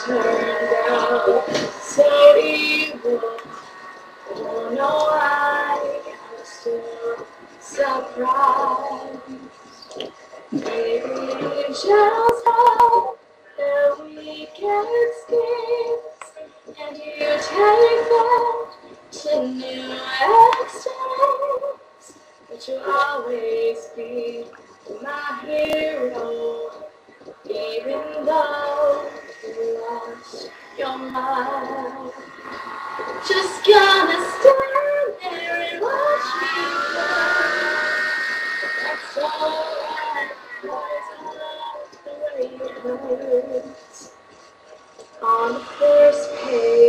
turned out so evil. Oh no, I'm still surprised. Maybe just how the weekend skins, and you take that to new extremes. But you'll always be my hero, even though you lost your mind. Just gonna stand there and watch you fly. That's alright, 'cause I love the way it hurts. On the first page